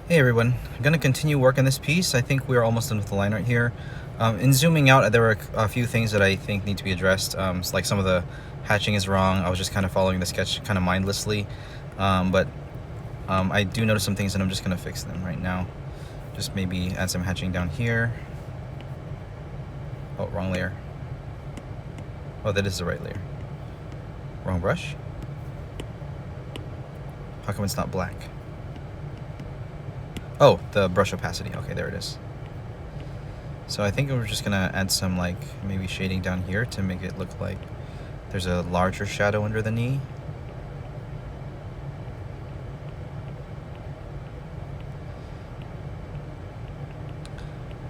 Hey everyone, I'm going to continue working this piece. I think we're almost done with the line right here. In zooming out, there were a few things that I think need to be addressed. Like some of the hatching is wrong. I was just kind of following the sketch kind of mindlessly. But I do notice some things and I'm just going to fix them right now. Just maybe add some hatching down here. Oh, wrong layer. Oh, that is the right layer. Wrong brush. How come it's not black? Oh, the brush opacity. Okay, there it is. So I think we're just gonna add some like maybe shading down here to make it look like there's a larger shadow under the knee.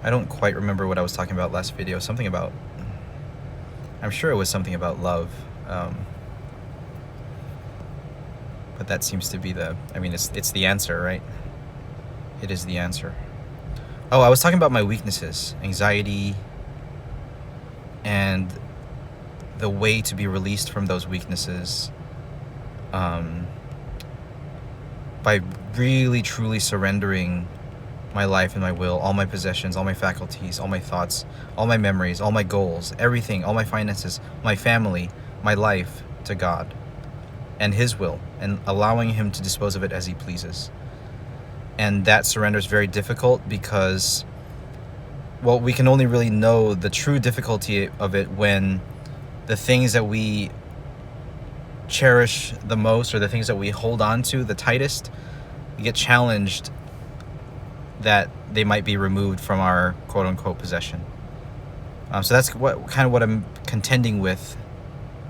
I don't quite remember what I was talking about last video. Something about, I'm sure it was something about love. But that seems to be the, I mean, it's the answer, right? It is the answer. Oh, I was talking about my weaknesses, anxiety, and the way to be released from those weaknesses by really truly surrendering my life and my will, all my possessions, all my faculties, all my thoughts, all my memories, all my goals, everything, all my finances, my family, my life to God and His will, and allowing Him to dispose of it as He pleases. And that surrender is very difficult because, well, we can only really know the true difficulty of it when the things that we cherish the most, or the things that we hold on to the tightest, get challenged that they might be removed from our quote-unquote possession. So that's what I'm contending with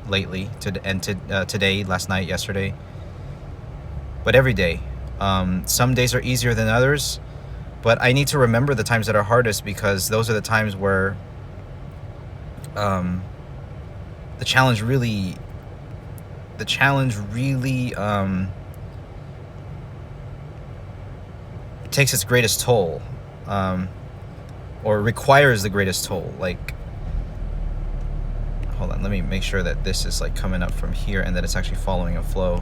lately, today, last night, yesterday, but every day. Some days are easier than others, but I need to remember the times that are hardest, because those are the times where the challenge really takes its greatest toll, or requires the greatest toll. Like, hold on, let me make sure that this is like coming up from here and that it's actually following a flow,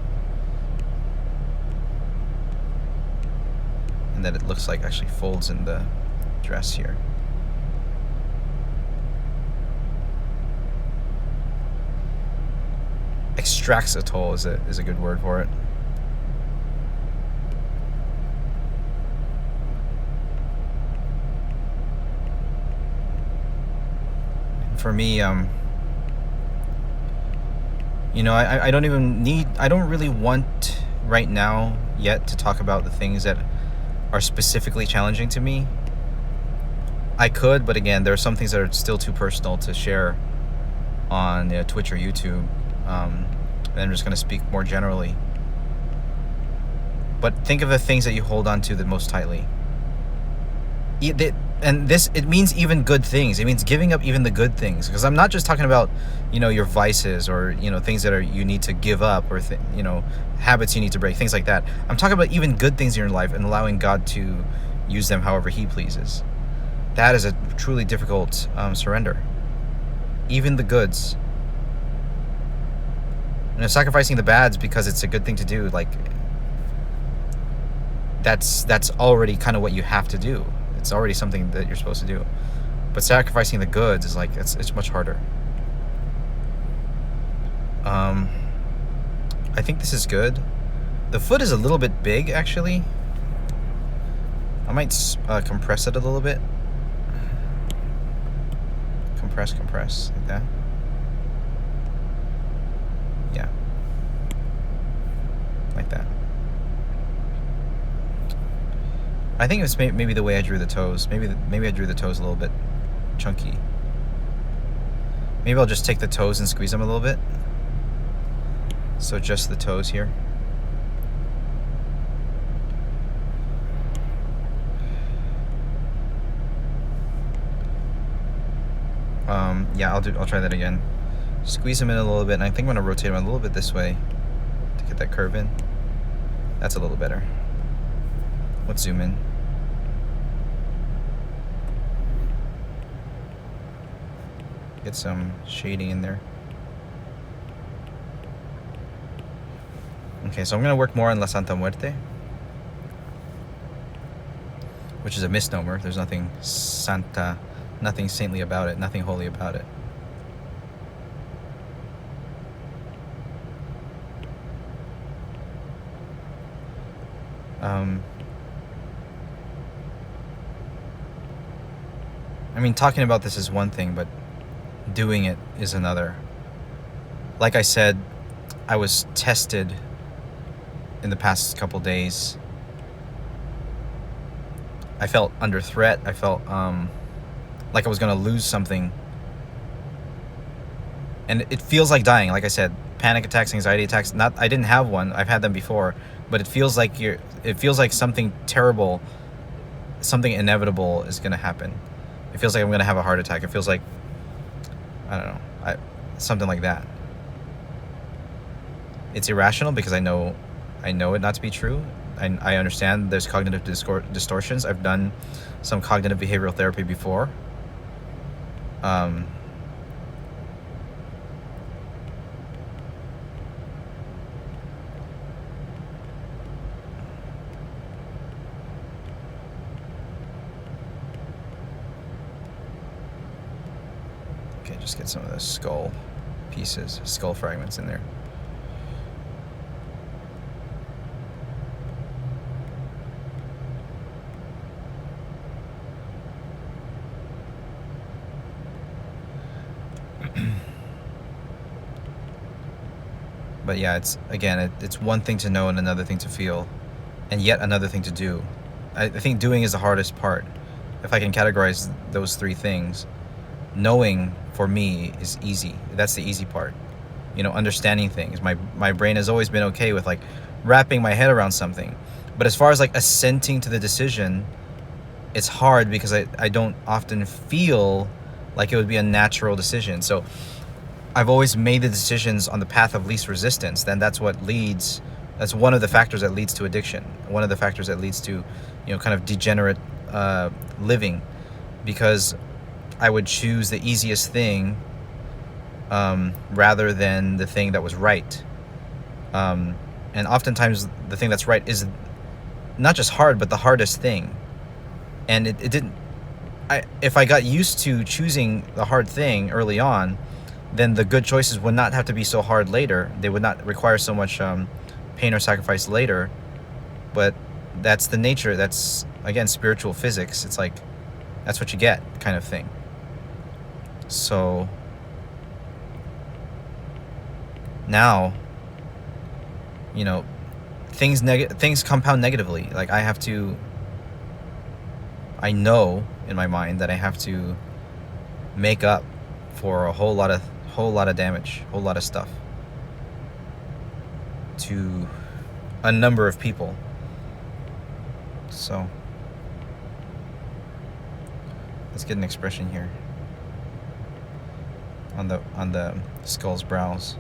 and that it looks like actually folds in the dress here. Extracts a toll is a good word for it. For me, you know, I don't really want right now yet to talk about the things that are specifically challenging to me. I could, but again, there are some things that are still too personal to share on Twitch or YouTube. And I'm just going to speak more generally. But think of the things that you hold on to the most tightly. And it means even good things. It means giving up even the good things, because I'm not just talking about, your vices, or things that you need to give up, or habits you need to break, things like that. I'm talking about even good things in your life and allowing God to use them however He pleases. That is a truly difficult surrender. Even the goods. Sacrificing the bads because it's a good thing to do, like, that's already kind of what you have to do. It's already something that you're supposed to do. But sacrificing the goods is like, it's much harder. I think this is good. The foot is a little bit big, actually. I might compress it a little bit. Compress, like that. Yeah. Like that. I think it was maybe the way I drew the toes. Maybe I drew the toes a little bit chunky. Maybe I'll just take the toes and squeeze them a little bit. So just the toes here. Yeah, I'll try that again. Squeeze them in a little bit, and I think I'm gonna rotate them a little bit this way to get that curve in. That's a little better. Let's zoom in. Get some shading in there. Okay, so I'm gonna work more on La Santa Muerte. which is a misnomer. There's nothing santa, nothing saintly about it, nothing holy about it. I mean, talking about this is one thing, but doing it is another. Like I said, I was tested in the past couple days. I felt under threat. I felt like I was going to lose something. And it feels like dying. Like I said, panic attacks, anxiety attacks. I didn't have one. I've had them before, but it feels like something terrible, something inevitable is going to happen. It feels like I'm going to have a heart attack. It feels like, I don't know, something like that. It's irrational because I know it not to be true. I understand there's cognitive distortions. I've done some cognitive behavioral therapy before. Okay, just get some of the skull pieces, skull fragments in there. But yeah, it's one thing to know and another thing to feel, and yet another thing to do. I think doing is the hardest part. If I can categorize those three things, knowing for me is easy. That's the easy part. Understanding things. My brain has always been okay with like wrapping my head around something. But as far as like assenting to the decision, it's hard because I don't often feel like it would be a natural decision. So I've always made the decisions on the path of least resistance. Then that's one of the factors that leads to addiction. One of the factors that leads to, kind of degenerate living, because I would choose the easiest thing rather than the thing that was right. And oftentimes the thing that's right is not just hard, but the hardest thing. And it didn't. If I got used to choosing the hard thing early on, then the good choices would not have to be so hard later. They would not require so much pain or sacrifice later. But that's the nature. That's, again, spiritual physics. It's like, that's what you get, kind of thing. So now, things compound negatively. Like I know in my mind that I have to make up for a whole lot of damage, whole lot of stuff to a number of people. So let's get an expression here on the skull's brows.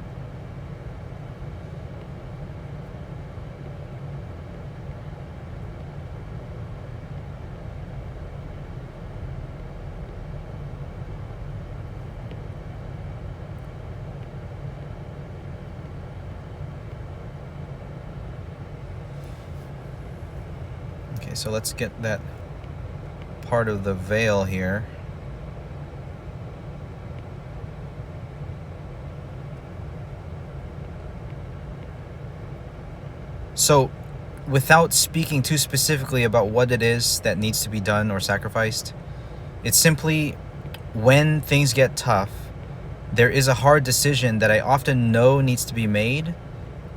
Okay, so let's get that part of the veil here. So, without speaking too specifically about what it is that needs to be done or sacrificed, it's simply when things get tough, there is a hard decision that I often know needs to be made,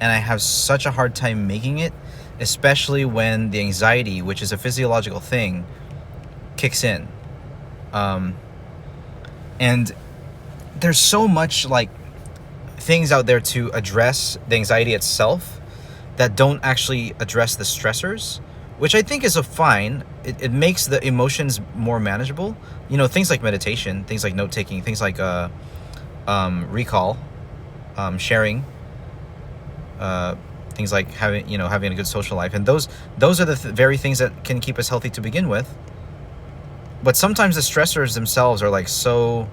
and I have such a hard time making it, especially when the anxiety, which is a physiological thing, kicks in. And there's so much like things out there to address the anxiety itself that don't actually address the stressors, which I think is a fine. It makes the emotions more manageable. Things like meditation, things like note-taking, things like recall, sharing, things like having a good social life. And those are the very things that can keep us healthy to begin with. But sometimes the stressors themselves are like so,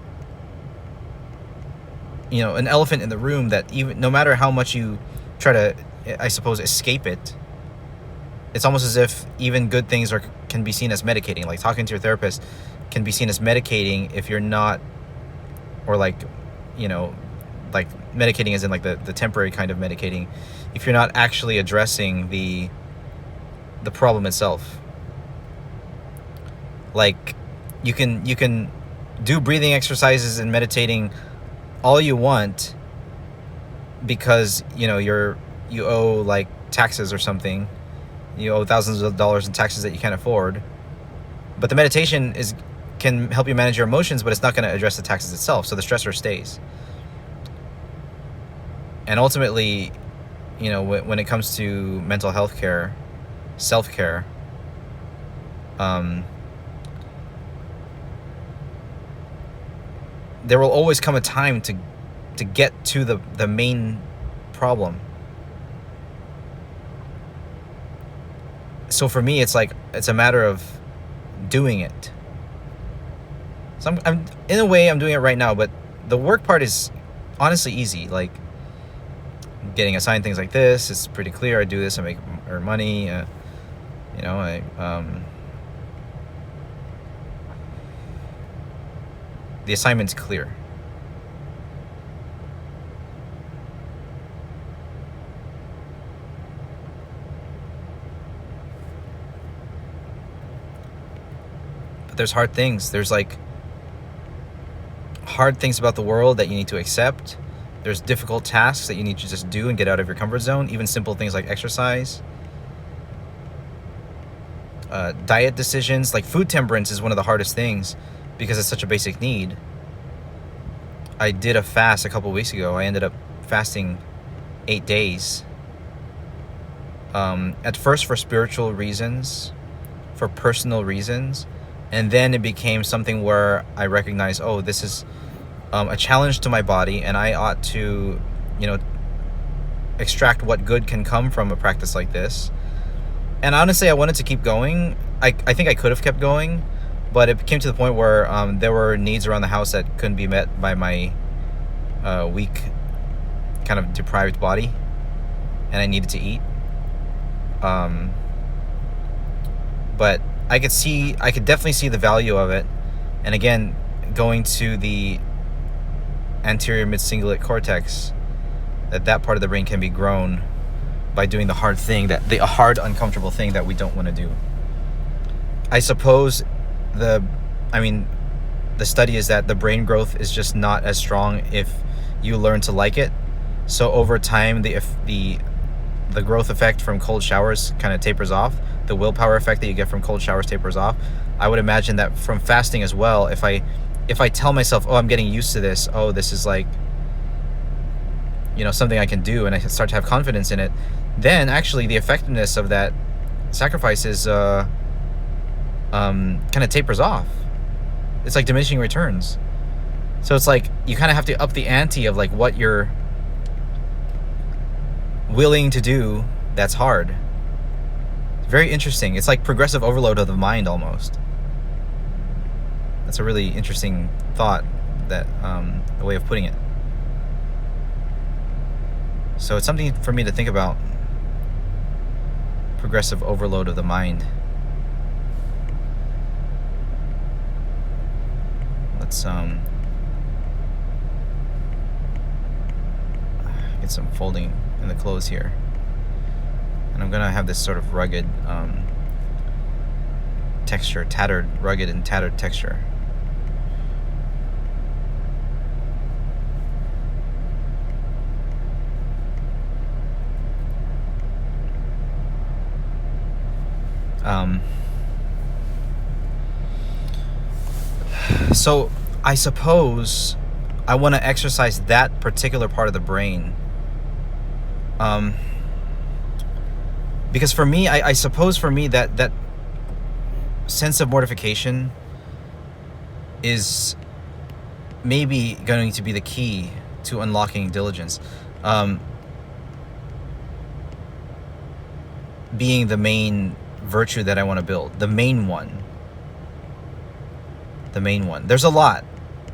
an elephant in the room that even no matter how much you try to, I suppose, escape it, it's almost as if even good things can be seen as medicating. Like talking to your therapist can be seen as medicating if you're not, or like, you know, like medicating as in like the temporary kind of medicating, if you're not actually addressing the problem itself. Like you can do breathing exercises and meditating all you want because, you know, you owe like taxes or something. You owe thousands of dollars in taxes that you can't afford. But the meditation can help you manage your emotions, but it's not going to address the taxes itself. So the stressor stays. And ultimately, you know, when it comes to mental health care, self-care, there will always come a time to get to the main problem. So for me, it's like, it's a matter of doing it. So I'm in a way, I'm doing it right now, but the work part is honestly easy. Like getting assigned things like this, it's pretty clear. I do this, I make earn money. You know, the assignment's clear. But there's hard things. There's like hard things about the world that you need to accept. There's difficult tasks that you need to just do and get out of your comfort zone. Even simple things like exercise. Diet decisions. Like food temperance is one of the hardest things because it's such a basic need. I did a fast a couple weeks ago. I ended up fasting 8 days. At first for spiritual reasons, for personal reasons. And then it became something where I recognized, oh, this is a challenge to my body, and I ought to, you know, extract what good can come from a practice like this. And honestly, I wanted to keep going. I think I could have kept going, but it came to the point where there were needs around the house that couldn't be met by my weak, kind of deprived body, and I needed to eat. But I could definitely see the value of it. And again, going to the anterior mid-cingulate cortex, that part of the brain can be grown by doing the hard thing, the hard, uncomfortable thing that we don't want to do. I suppose the study is that the brain growth is just not as strong if you learn to like it. So over time, the growth effect from cold showers kind of tapers off. The willpower effect that you get from cold showers tapers off. I would imagine that from fasting as well, if I tell myself, oh, I'm getting used to this, oh, this is like, you know, something I can do, and I start to have confidence in it, then actually the effectiveness of that sacrifice is kind of tapers off. It's like diminishing returns. So it's like you kind of have to up the ante of like what you're willing to do that's hard. Very interesting. It's like progressive overload of the mind almost. That's a really interesting thought, that a way of putting it. So it's something for me to think about. Progressive overload of the mind. Let's get some folding in the clothes here. And I'm gonna have this sort of rugged texture, rugged and tattered texture. So I suppose I want to exercise that particular part of the brain. Because for me, I suppose for me that sense of mortification is maybe going to be the key to unlocking diligence. Being the main virtue that I want to build. The main one. There's a lot.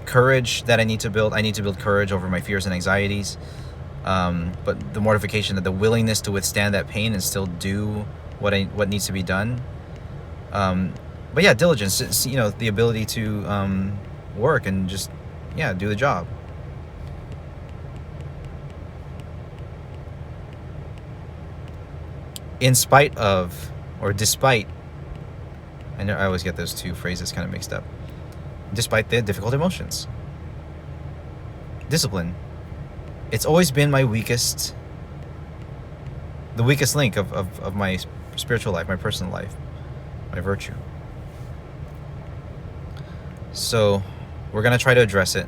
Courage that I need to build. I need to build courage over my fears and anxieties. But the mortification, that the willingness to withstand that pain and still do what needs to be done. But yeah, diligence. It's, the ability to work and just do the job. In spite of, or despite, I know I always get those two phrases kind of mixed up. Despite the difficult emotions. Discipline. It's always been the weakest link of my spiritual life, my personal life, my virtue. So we're going to try to address it.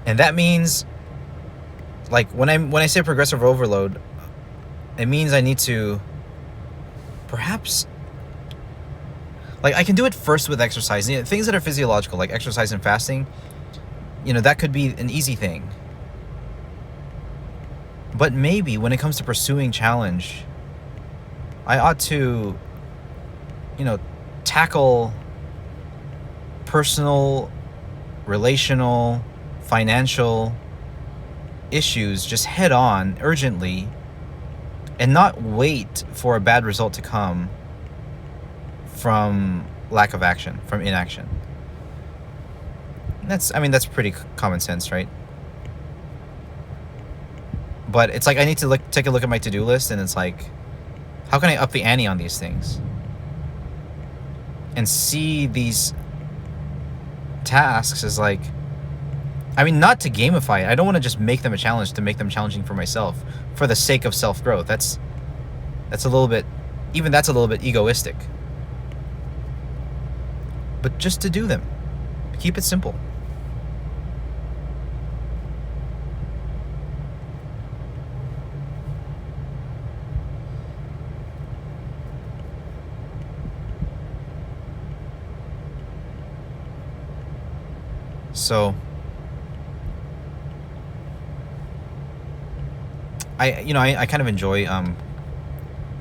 And that means, like, when I say progressive overload, it means I need to perhaps, like, I can do it first with exercise. Things that are physiological, like exercise and fasting, that could be an easy thing. But maybe when it comes to pursuing challenge, I ought to, tackle personal, relational, financial issues just head on, urgently, and not wait for a bad result to come from lack of action, from inaction. That's pretty common sense, right? But it's like I need to take a look at my to-do list, and it's like, how can I up the ante on these things? And see these tasks as like, not to gamify it. I don't want to just make them a challenge to make them challenging for myself for the sake of self-growth. That's a little bit egoistic. But just to do them. Keep it simple. So I kind of enjoy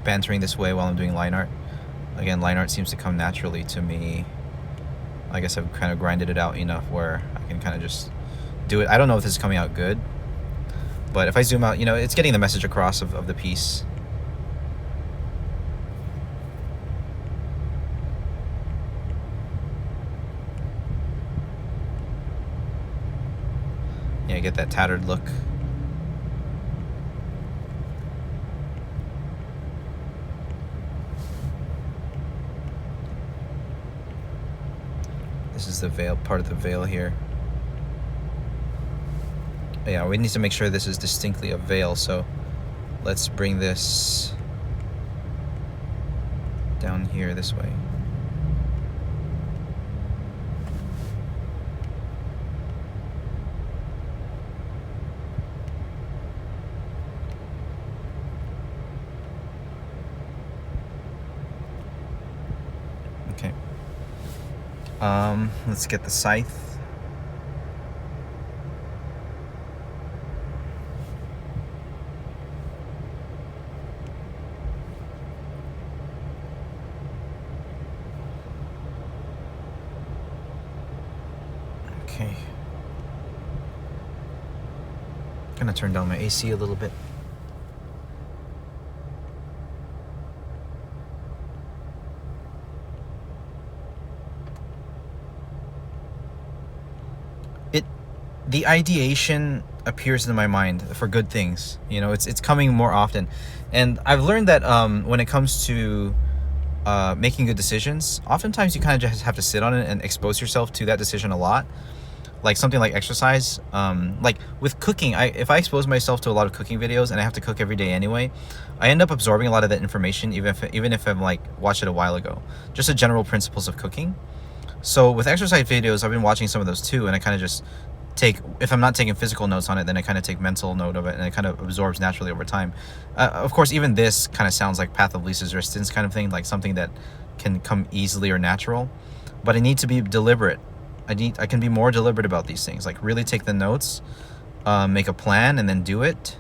bantering this way while I'm doing line art. Again, line art seems to come naturally to me. I guess I've kind of grinded it out enough where I can kind of just do it. I don't know if this is coming out good, but if I zoom out, it's getting the message across of the piece. Yeah, get that tattered look. This is the veil, part of the veil here. Yeah, we need to make sure this is distinctly a veil, so let's bring this down here this way. Okay. Let's get the scythe. Okay. Gonna turn down my AC a little bit. The ideation appears in my mind for good things. It's coming more often, and I've learned that when it comes to making good decisions, oftentimes you kind of just have to sit on it and expose yourself to that decision a lot. Like something like exercise, like with cooking, if I expose myself to a lot of cooking videos and I have to cook every day anyway, I end up absorbing a lot of that information, even if I've like watched it a while ago. Just the general principles of cooking. So with exercise videos, I've been watching some of those too, and I kind of just if I'm not taking physical notes on it, then I kind of take mental note of it, and it kind of absorbs naturally over time. Of course, even this kind of sounds like path of least resistance kind of thing, like something that can come easily or natural, but I need to be deliberate. I can be more deliberate about these things, like really take the notes, make a plan, and then do it,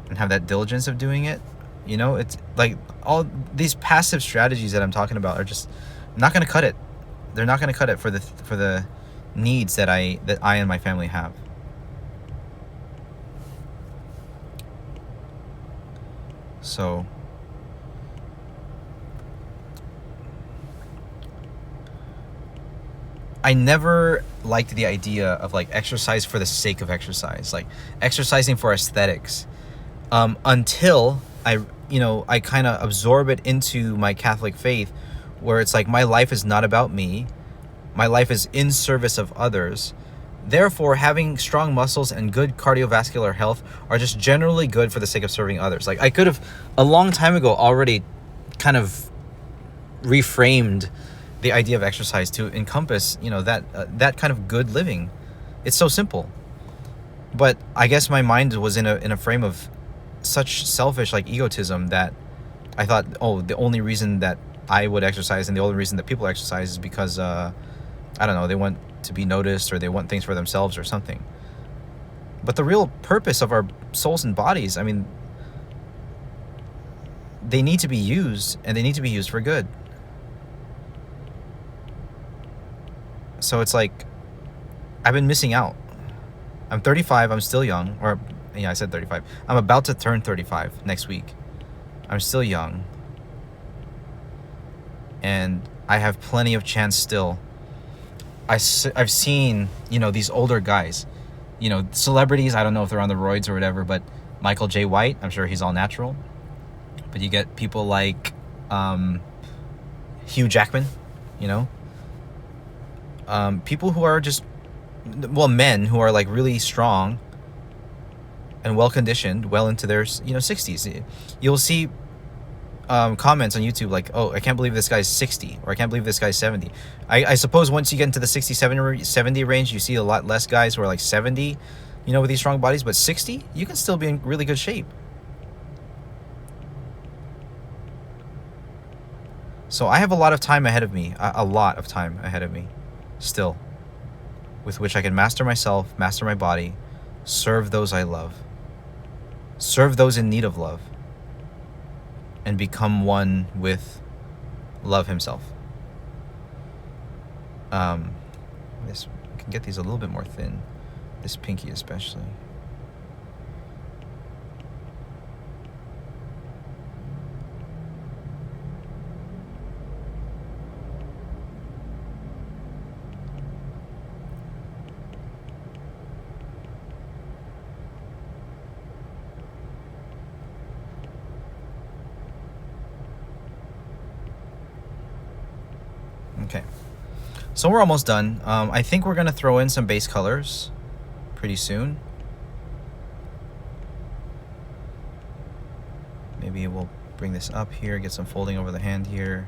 and have that diligence of doing it. It's like all these passive strategies that I'm talking about are just not going to cut it. They're not going to cut it for the needs that I and my family have. So I never liked the idea of like exercise for the sake of exercise, like exercising for aesthetics, until I kind of absorb it into my Catholic faith, where it's like my life is not about me, my life is in service of others. Therefore, having strong muscles and good cardiovascular health are just generally good for the sake of serving others. Like I could have a long time ago already kind of reframed the idea of exercise to encompass, that kind of good living. It's so simple. But I guess my mind was in a frame of such selfish like egotism that I thought, oh, the only reason that I would exercise and the only reason that people exercise is because I don't know, they want to be noticed or they want things for themselves or something. But the real purpose of our souls and bodies, I mean, they need to be used, and they need to be used for good. So it's like I've been missing out. I'm 35, I'm still young. Or yeah, I said 35. I'm about to turn 35 next week. I'm still young. And I have plenty of chance still. I've seen, these older guys, celebrities. I don't know if they're on the roids or whatever, but Michael J. White, I'm sure he's all natural. But you get people like Hugh Jackman, people who are just, men who are like really strong and well conditioned, well into their 60s. You'll see comments on YouTube like, oh, I can't believe this guy's 60, or I can't believe this guy's 70. I suppose once you get into the 70 range, you see a lot less guys who are like 70, with these strong bodies. But 60, you can still be in really good shape. So I have a lot of time ahead of me, still, with which I can master myself, master my body, serve those I love, serve those in need of love, and become one with love himself. This, we can get these a little bit more thin, this pinky especially. Okay, so we're almost done. I think we're gonna throw in some base colors pretty soon. Maybe we'll bring this up here, get some folding over the hand here.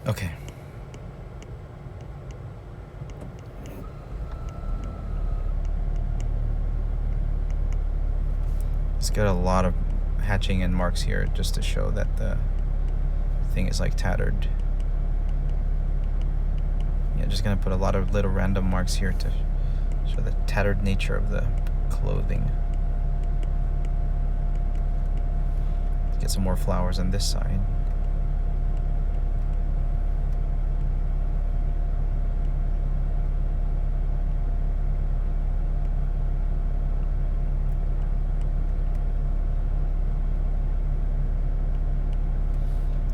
Okay. It's got a lot of hatching and marks here just to show that the thing is like tattered. Yeah, just gonna put a lot of little random marks here to show the tattered nature of the clothing. Let's get some more flowers on this side.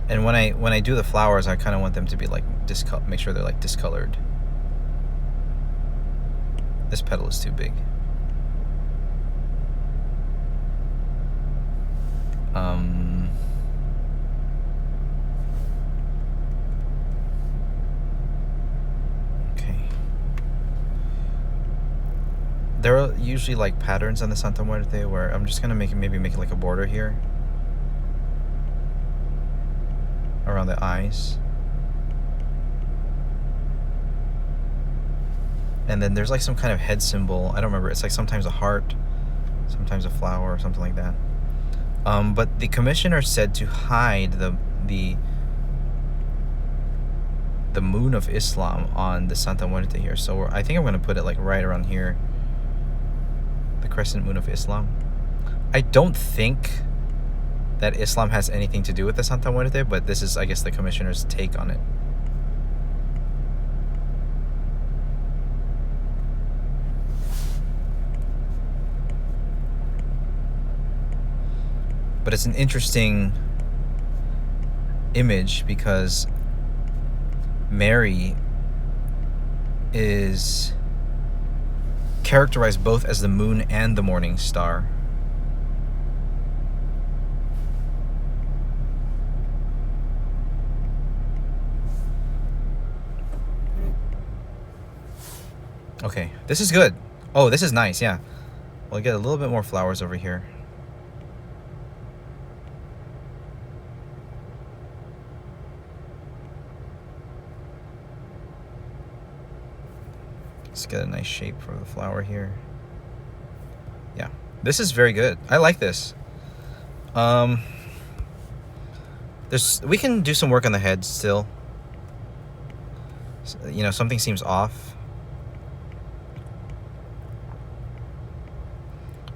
And when I do the flowers, I kind of want them to be like make sure they're like discolored. This petal is too big. Okay. There are usually like patterns on the Santa Muerte where I'm just gonna maybe make it like a border here around the eyes. And then there's like some kind of head symbol. I don't remember. It's like sometimes a heart, sometimes a flower, or something like that. But the commissioner said to hide the the moon of Islam on the Santa Muerte here. So I think I'm going to put it like right around here. The crescent moon of Islam. I don't think that Islam has anything to do with the Santa Muerte, but this is, I guess, the commissioner's take on it. But it's an interesting image because Mary is characterized both as the moon and the morning star. Okay, this is good. Oh, this is nice, yeah. We'll get a little bit more flowers over here. Let's get a nice shape for the flower here. Yeah, this is very good. I like this. We can do some work on the head still. You know, something seems off.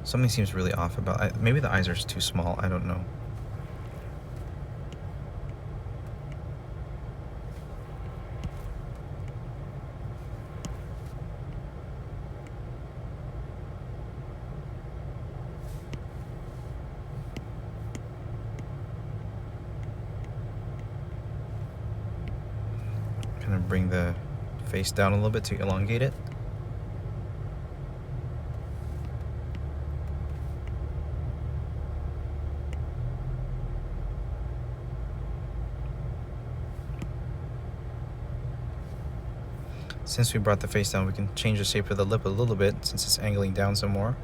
Something seems really off about. Maybe the eyes are too small. I don't know. Kind of bring the face down a little bit to elongate it. Since we brought the face down, we can change the shape of the lip a little bit since it's angling down some more.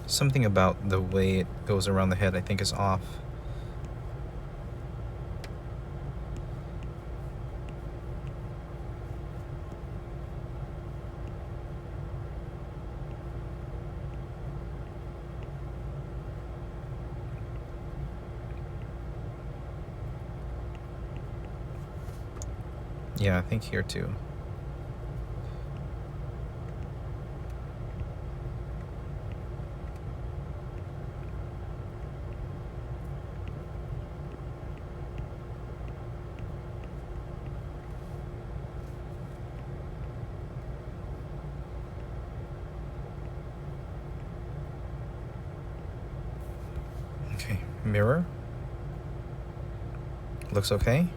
Something about the way it goes around the head I think is off. Yeah, I think here too. Okay, mirror. Looks okay.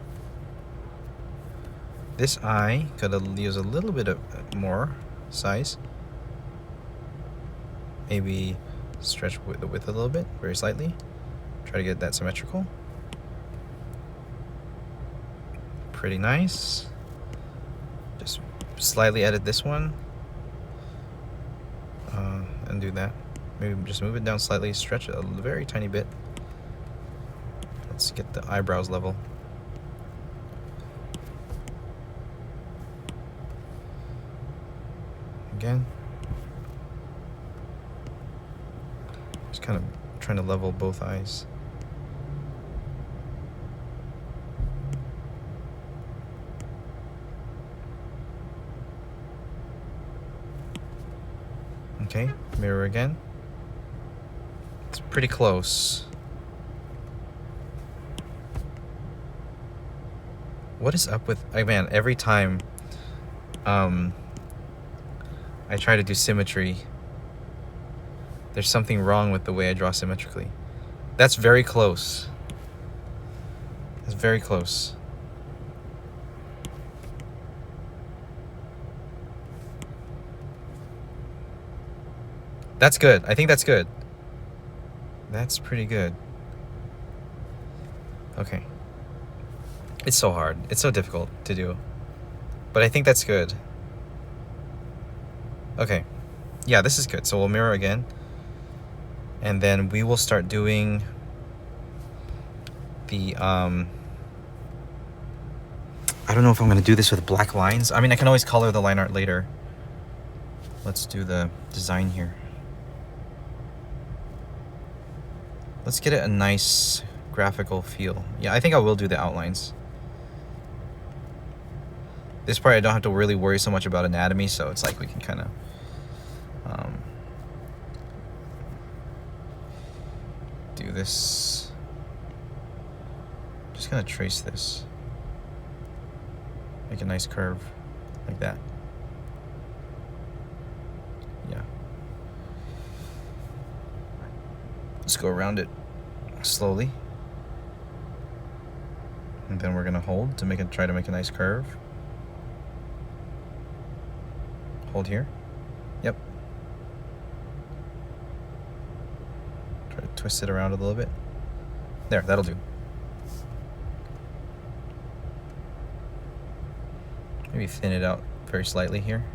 This eye could use a little bit of more size. Maybe stretch the width a little bit, very slightly. Try to get that symmetrical. Pretty nice. Just slightly edit this one. And do that. Maybe just move it down slightly, stretch it a very tiny bit. Let's get the eyebrows level. Again. Just kind of trying to level both eyes. Okay, mirror again. It's pretty close. What is up with, man, every time I try to do symmetry, there's something wrong with the way I draw symmetrically. That's very close. That's very close. That's good. I think that's good. That's pretty good. Okay. It's so hard. It's so difficult to do. But I think that's good. Okay. Yeah, this is good. So we'll mirror again. And then we will start doing the I don't know if I'm going to do this with black lines. I mean, I can always color the line art later. Let's do the design here. Let's get it a nice graphical feel. Yeah, I think I will do the outlines. This part I don't have to really worry so much about anatomy, so it's like we can kind of do this. Just gonna trace this. Make a nice curve like that. Yeah. Let's go around it slowly. And then we're gonna hold to try to make a nice curve. Hold here. Yep. Try to twist it around a little bit. There, that'll do. Maybe thin it out very slightly here.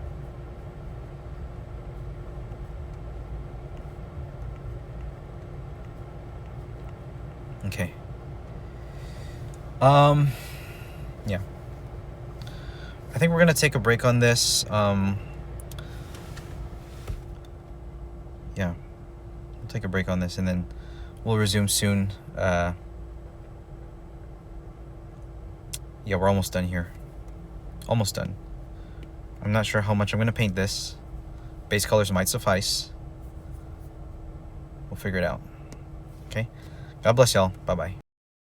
Okay. Yeah. I think we're gonna take a break on this. Yeah. We'll take a break on this and then we'll resume soon. Yeah, we're almost done here. Almost done. I'm not sure how much I'm gonna paint this. Base colors might suffice. We'll figure it out. Okay? God bless y'all. Bye-bye.